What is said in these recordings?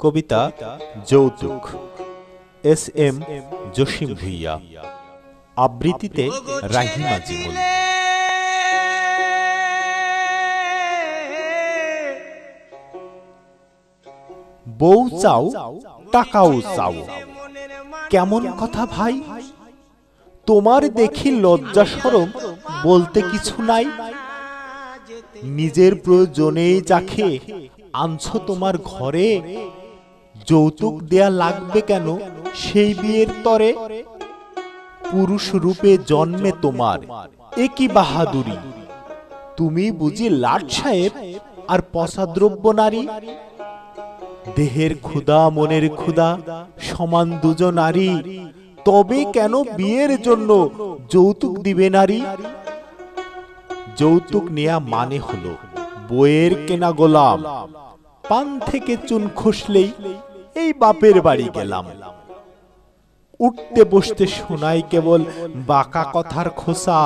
কবিতা যৌতুক, S M Jasim Bhuiyan, আবৃত্তিতে Rahima জিমুল। বউ চাও টাকাও চাও, কেমন কথা ভাই? তোমার দেখি লজ্জা শরম বলতে কিছু নাই। নিজের প্রয়োজনেই যাকে আনছো তোমার ঘরে, যৌতুক দেয়া লাগবে কেন সেই বিয়ের তরে? পুরুষ রূপে জন্মে তোমার একই বাহাদুরি, তুমি বুঝি লাট সাহেব আর পসাদ্রব্য নারী? দেহের ক্ষুধা মনের ক্ষুধা সমান দুজন নারী, তবে কেন বিয়ের জন্য যৌতুক দিবে নারী? যৌতুক নেয়া মানে হলো বইয়ের কেনা গোলাম, পান থেকে চুন খসলেই এই বাপের বাড়ি গেলাম। উঠতে বসতে শোনাই কেবল বাঁকা কথার খোসা,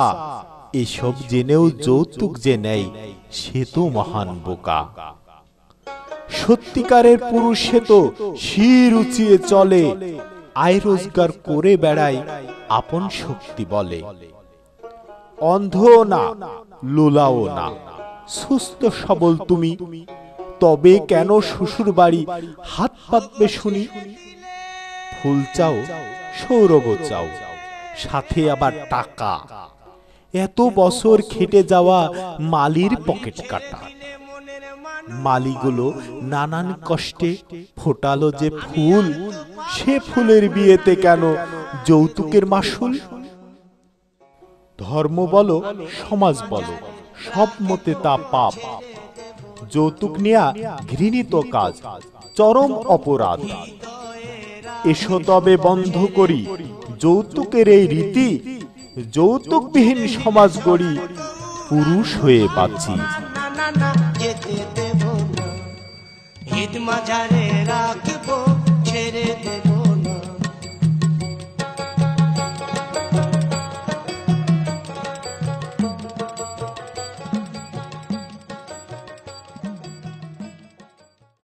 এসব জেনেও যৌতুক যে নেয় সে তো মহান বোকা। সত্যিকারের পুরুষ সে তো শির উঁচিয়ে চলে, আয় রোজগার করে বেড়ায় আপন শক্তি বলে। অন্ধ না লোলাও না, সুস্থ সবল তুমি, তবে কেন শ্বশুর বাড়ি হাত পাতবে শুনি? ফুল চাও সৌরভ চাও, সাথে আবার টাকা, এত বছর খেটে যাওয়া মালির পকেট কাটা। মালিগুলো নানান কষ্টে ফোটালো যে ফুল, সে ফুলের বিয়েতে কেন যৌতুকের মাসুল? ধর্ম বলো সমাজ বলো সব মতে তা পাপ, যৌতুক নেয়া ঘৃণিত কাজ, চরম অপরাধ। এসো তবে বন্ধ করি যৌতুকের এই রীতি, যৌতুকবিহীন সমাজ গড়ি পুরুষ হয়ে বাঁচি। ঈদ মাঝারে